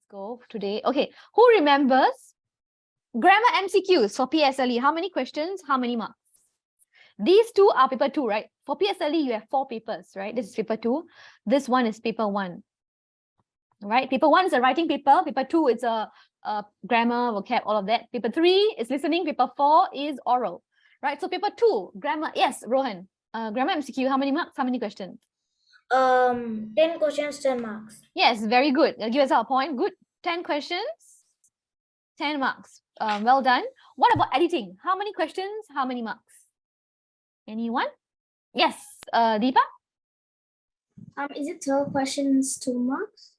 go today. Okay, who remembers grammar MCQs for PSLE? How many questions? How many marks? These two are paper 2, right? For PSLE, you have 4 papers, right? This is paper 2. This one is paper 1. Right? Paper 1 is a writing paper. Paper 2 is a grammar, vocab, all of that. Paper 3 is listening. Paper 4 is oral. Right? So paper 2, grammar. Yes, Rohan. Grammar MCQ, how many marks? How many questions? 10 questions, 10 marks. Yes, very good. Give us a point. Good. 10 questions, 10 marks. Well done. What about editing? How many questions? How many marks? Anyone? Yes, Deepa? Is it 12 questions, 2 marks?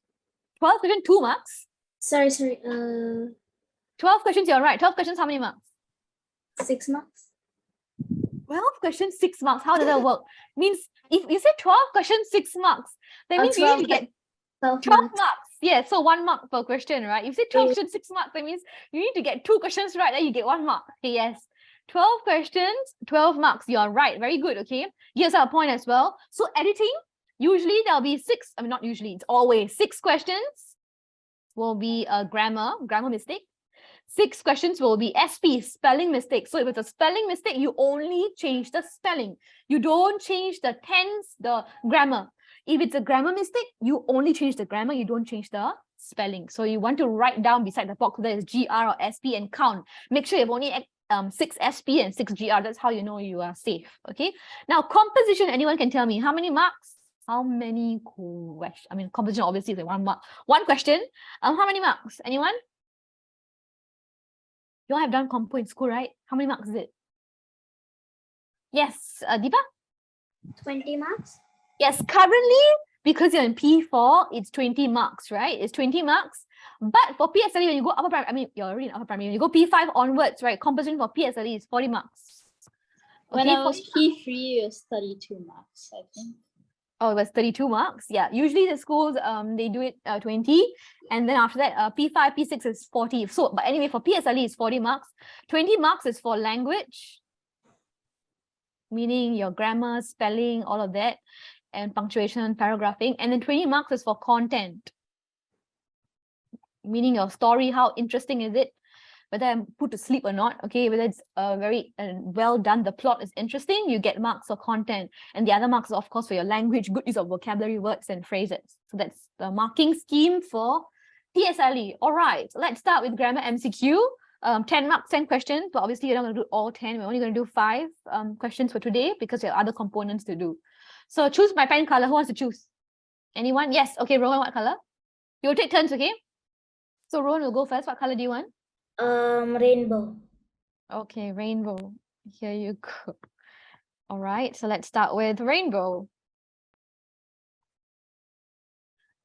12 questions, 2 marks. Sorry. 12 questions, you're right. 12 questions, how many marks? 6 marks. 12 questions, 6 marks. How does that work? Means if you say 12 questions, 6 marks, that means you need to get 12 marks. Yeah, so 1 mark per question, right? If you say 12 questions, 6 marks, that means you need to get 2 questions right, then you get 1 mark. Okay, yes. 12 questions, 12 marks. You're right. Very good. Okay. Here's our point as well. So editing, usually there'll be 6. I mean, not usually, it's always 6 questions will be a grammar mistake. 6 questions will be SP, spelling mistake. So if it's a spelling mistake, you only change the spelling. You don't change the tense, the grammar. If it's a grammar mistake, you only change the grammar, you don't change the spelling. So you want to write down beside the box whether it's GR or SP and count. Make sure you've only 6 SP and 6 GR. That's how you know you are safe. Okay. Now composition, anyone can tell me how many marks? How many questions? I mean, composition obviously is like 1 mark. 1 question. How many marks? Anyone? You all have done compo in school, right? How many marks is it? Yes, Deepa? 20 marks? Yes, currently, because you're in P4, it's 20 marks, right? It's 20 marks. But for PSLE, when you go upper primary, I mean, you're already in upper primary, when you go P5 onwards, right? Composition for PSLE is 40 marks. When I was P3, it was 32 marks, I think. Oh, it was 32 marks. Yeah, usually the schools, they do it 20. And then after that, P5, P6 is 40. So, but anyway, for PSLE, it's 40 marks. 20 marks is for language, meaning your grammar, spelling, all of that, and punctuation, paragraphing. And then 20 marks is for content, meaning your story, how interesting is it, whether I'm put to sleep or not, okay, whether it's very well done, the plot is interesting, you get marks for content. And the other marks, of course, for your language, good use of vocabulary words and phrases. So that's the marking scheme for PSLE. All right, let's start with grammar MCQ. 10 marks, 10 questions, but obviously you're not going to do all 10. We're only going to do 5 questions for today because there are other components to do. So choose my pen color. Who wants to choose? Anyone? Yes. Okay, Rohan, what color? You'll take turns, okay? So Rohan will go first. What color do you want? Rainbow. Okay, rainbow. Here you go. All right, so let's start with rainbow.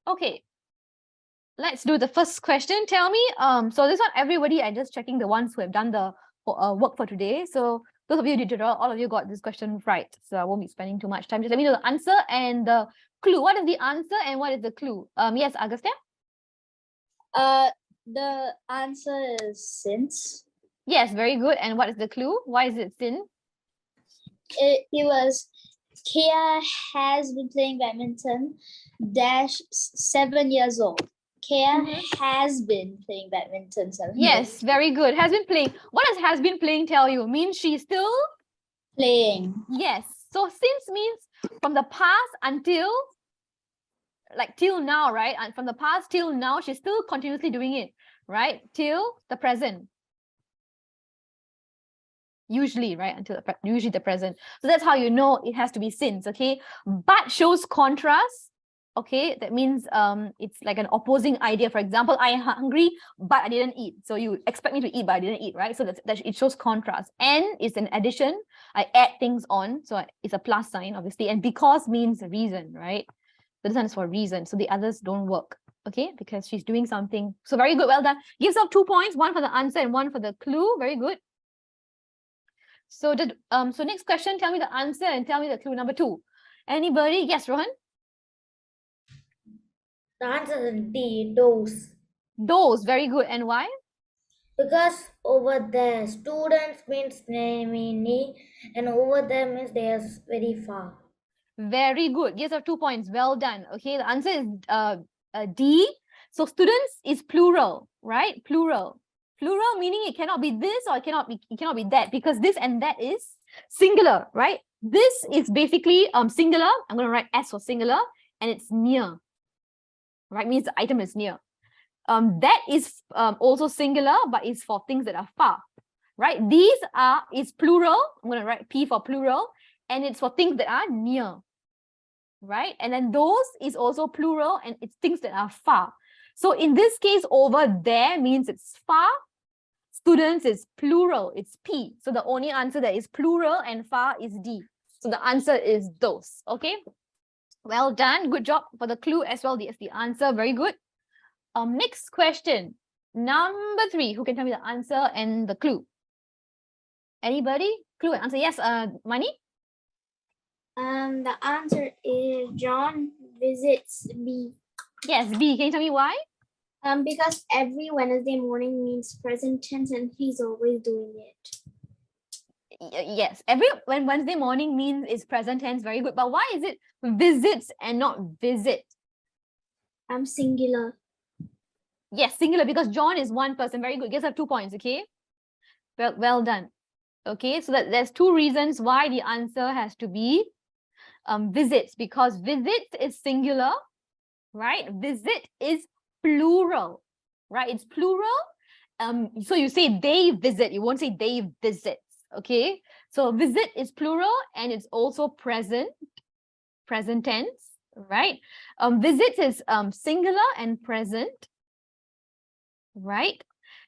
Okay, let's do the first question. Tell me, so this one, everybody, I'm just checking the ones who have done the work for today. So those of you who did tutorial, all of you got this question right. So I won't be spending too much time. Just let me know the answer and the clue. What is the answer and what is the clue? Yes, Agastya? The answer is since. Yes, very good. And what is the clue? Why is it sin? It was Kia has been playing badminton - 7 years old. Kia has been playing badminton 7 Yes, years. very good. Has been playing. What does has been playing tell you? Means she's still Playing. Yes. So since means from the past until like till now, right? And from the past till now, she's still continuously doing it, right? Till the present. Usually, right? Until usually the present. So that's how you know it has to be since, okay? But shows contrast. Okay, that means it's like an opposing idea. For example, I am hungry, but I didn't eat. So you expect me to eat, but I didn't eat, right? So that it shows contrast. And is an addition. I add things on, so it's a plus sign, obviously. And because means reason, right? So this one is for reason. So the others don't work, okay? Because she's doing something. So very good, well done. Gives out 2 points, 1 for the answer and 1 for the clue. Very good. So so next question, tell me the answer and tell me the clue number 2. Anybody? Yes, Rohan? The answer is D, those. Those, very good. And why? Because over there, students means many, and over there means they are very far. Very good. Yes, 2 points. Well done. Okay, the answer is D. So students is plural, right? Plural. Plural meaning it cannot be this or it cannot be that, because this and that is singular, right? This is basically singular. I'm going to write S for singular, and it's near, right? Means the item is near. That is also singular, but it's for things that are far, right? These is plural. I'm going to write P for plural, and it's for things that are near, right? And then those is also plural, and it's things that are far. So in this case, over there means it's far. Students is plural, it's P. So the only answer that is plural and far is D. So the answer is those. Okay. Well done. Good job for the clue as well. Yes, the answer. Very good. Next question. Number 3. Who can tell me the answer and the clue? Anybody? Clue and answer. Yes, Mani? The answer is John visits B. Yes, B. Can you tell me why? Because every Wednesday morning means present tense and he's always doing it. Yes, when Wednesday morning means is present tense. Very good. But why is it visits and not visit? Singular. Yes, singular, because John is one person. Very good. Guess I have 2 points. Okay. Well done. Okay, so that there's 2 reasons why the answer has to be visits, because visit is singular, right? Visit is plural, right? It's plural. So you say they visit, you won't say they visits. Okay, so visit is plural and it's also present tense, right? Visits is singular and present, right?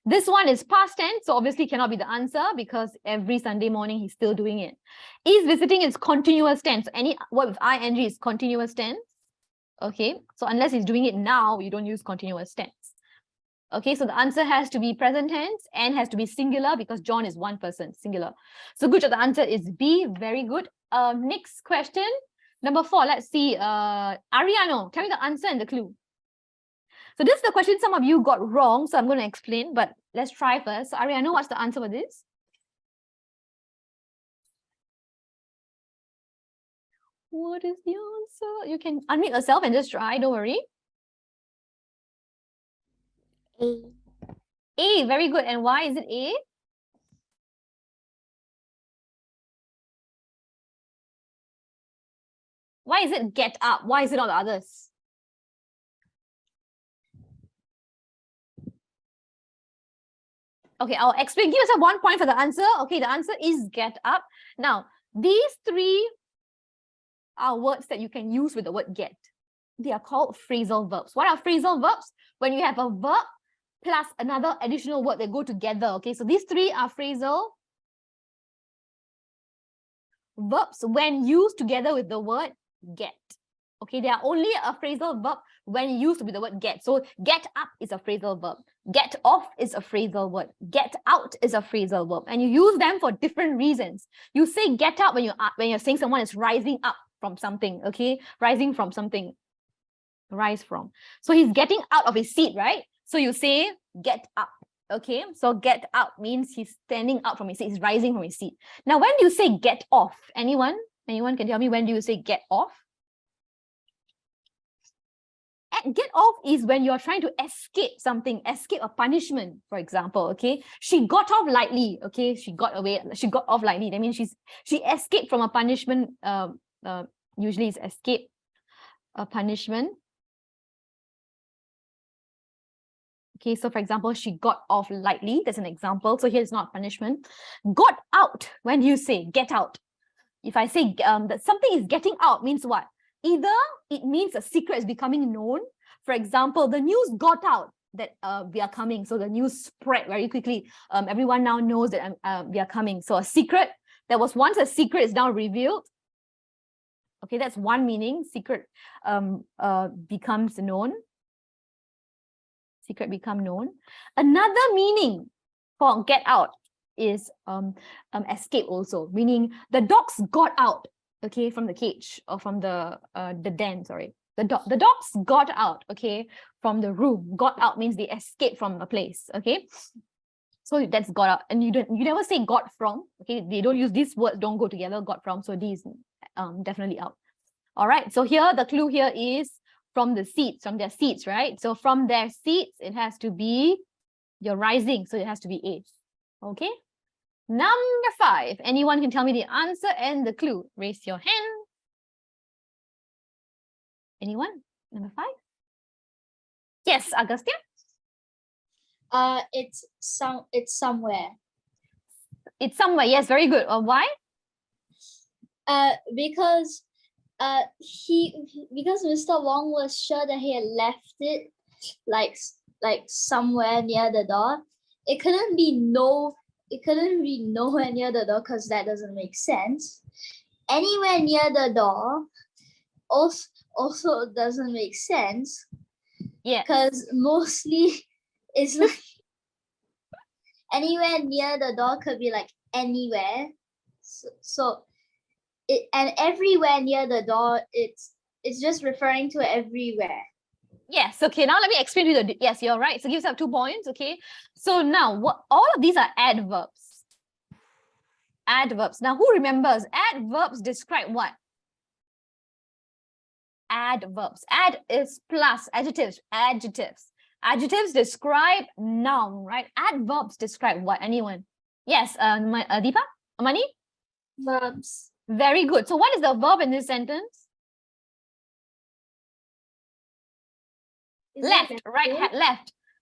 This one is past tense, so obviously cannot be the answer because every Sunday morning he's still doing it. Is visiting is continuous tense. Any word with ing is continuous tense. Okay, so unless he's doing it now, you don't use continuous tense. Okay, so the answer has to be present tense and has to be singular because John is one person, singular. So good job, the answer is B. Very good. Next question, number 4. Let's see. Ariano, tell me the answer and the clue. So this is the question some of you got wrong, so I'm going to explain, but let's try first. So Ariano, what's the answer for this? What is the answer? You can unmute yourself and just try, don't worry. A. A, very good. And why is it A? Why is it get up? Why is it not the others? Okay, I'll explain. Give yourself 1 point for the answer. Okay, the answer is get up. Now, these 3 are words that you can use with the word get. They are called phrasal verbs. What are phrasal verbs? When you have a verb plus another additional word that go together. Okay, so these 3 are phrasal verbs when used together with the word get. Okay, they are only a phrasal verb when used with the word get. So get up is a phrasal verb. Get off is a phrasal word. Get out is a phrasal verb. And you use them for different reasons. You say get up when you're saying someone is rising up from something. Okay, rising from something. Rise from. So he's getting out of his seat, right? So you say get up. Okay, so get up means he's standing up from his seat. He's rising from his seat. Now, when do you say get off? Anyone can tell me when do you say get off? Get off is when you're trying to escape something, escape a punishment, for example. Okay, she got off lightly. Okay, she got off lightly. That means she escaped from a punishment. Usually it's escape a punishment. Okay, so for example, she got off lightly. That's an example. So here it's not punishment. Got out. When do you say get out? If I say that something is getting out, means what? Either it means a secret is becoming known. For example, the news got out that we are coming. So the news spread very quickly. Everyone now knows that we are coming. So a secret that was once a secret is now revealed. Okay, that's one meaning. Secret becomes known. Secret become known. Another meaning for get out is escape also, meaning the dogs got out, okay, from the cage or from the den, sorry. The dogs got out, okay, from the room. Got out means they escaped from a place, okay? So that's got out. And you never say got from, okay? They don't use these words, don't go together, got from. So these definitely out. All right, so here the clue here is from the seats, from their seats, right? So from their seats, it has to be you're rising, so it has to be is. Okay. Number 5. Anyone can tell me the answer and the clue. Raise your hand. Anyone? Number 5. Yes, Agustia. It's somewhere. It's somewhere. Yes, very good. Why? Because Mr. Wong was sure that he had left it like somewhere near the door. It couldn't be nowhere near the door because that doesn't make sense. Anywhere near the door also doesn't make sense. Yeah. Because mostly it's like anywhere near the door could be like anywhere. And everywhere near the door, it's just referring to everywhere. Yes. Okay. Now let me explain to you. Yes, you're right. So give yourself 2 points. Okay. So now all of these are adverbs. Adverbs. Now who remembers? Adverbs describe what? Adverbs. Ad is plus adjectives. Adjectives describe noun, right? Adverbs describe what? Anyone? Yes. Deepa? Amani? Verbs. Very good. So what is the verb in this sentence? Left, right,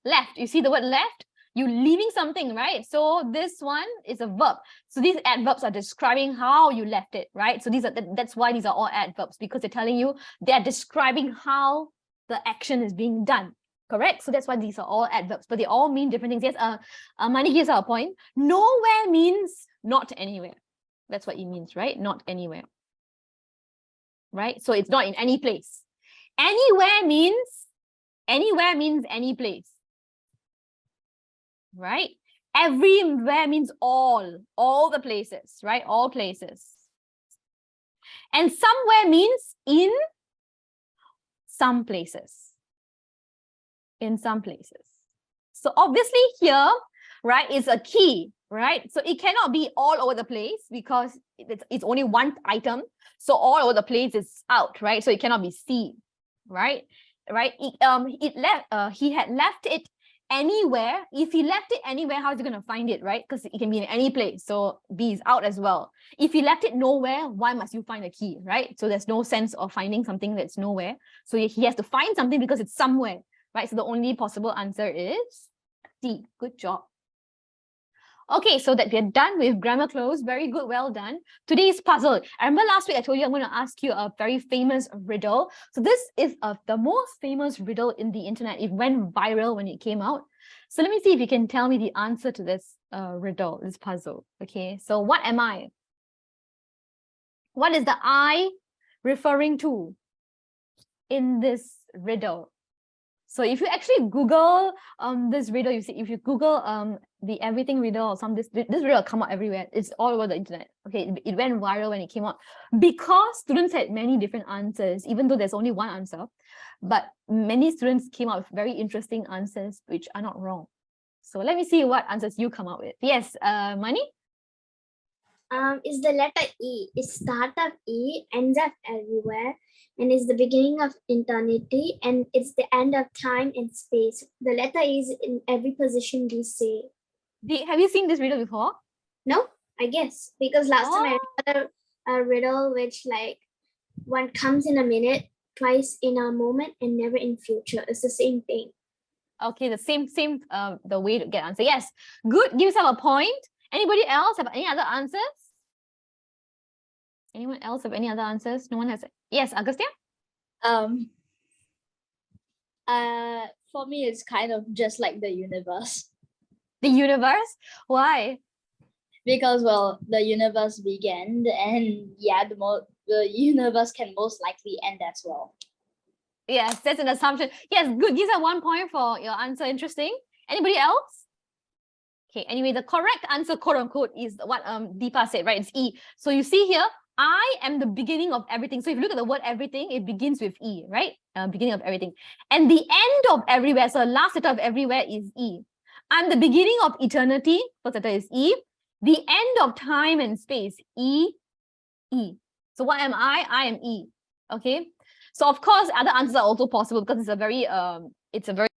left. You see the word left? You're leaving something, right? So this one is a verb. So these adverbs are describing how you left it, right? So that's why these are all adverbs, because they're telling you, they're describing how the action is being done. Correct? So that's why these are all adverbs, but they all mean different things. Yes, Mani gives our point. Nowhere means not anywhere. That's what it means, right? Not anywhere. Right? So it's not in any place. Anywhere means any place. Right? Everywhere means all the places, right? All places. And somewhere means in some places. In some places. So obviously here, right, is a key, right? So it cannot be all over the place because it's only one item. So all over the place is out, right? So it cannot be seen, right? Right? He had left it anywhere. If he left it anywhere, how is he going to find it, right? Because it can be in any place. So B is out as well. If he left it nowhere, why must you find a key, right? So there's no sense of finding something that's nowhere. So he has to find something because it's somewhere, right? So the only possible answer is D. Good job. Okay, so that we're done with grammar close. Very good, well done. Today's puzzle. I remember last week I told you I'm going to ask you a very famous riddle. So this is the most famous riddle in the internet. It went viral when it came out. So let me see if you can tell me the answer to this riddle, this puzzle. Okay, so what am I? What is the I referring to in this riddle? So if you actually Google this riddle, you see, if you Google the everything riddle or this riddle will come out everywhere. It's all over the internet. Okay, it went viral when it came out because students had many different answers, even though there's only one answer. But many students came out with very interesting answers, which are not wrong. So let me see what answers you come out with. Yes, Mani? Is the letter E. It starts at E, ends up everywhere, and is the beginning of eternity, and it's the end of time and space. The letter E is in every position we say. Have you seen this riddle before? No, I guess, because last time I read a riddle which like one comes in a minute, twice in a moment, and never in future. It's the same thing. Okay, the same the way to get answer. Yes, good. Give yourself a point. Anybody else have any other answers? Anyone else have any other answers? No one has. Yes, Agustia? For me, it's kind of just like the universe. The universe? Why? Because, well, the universe began, and yeah, the universe can most likely end as well. Yes, that's an assumption. Yes, good. Give us 1 point for your answer. Interesting. Anybody else? Okay, anyway, the correct answer, quote unquote, is what Deepa said, right? It's E. So you see here, I am the beginning of everything. So if you look at the word everything, it begins with E, right? Beginning of everything. And the end of everywhere, so the last letter of everywhere is E. I'm the beginning of eternity, first letter is E. The end of time and space, E, E. So what am I? I am E, okay? So of course, other answers are also possible because it's a very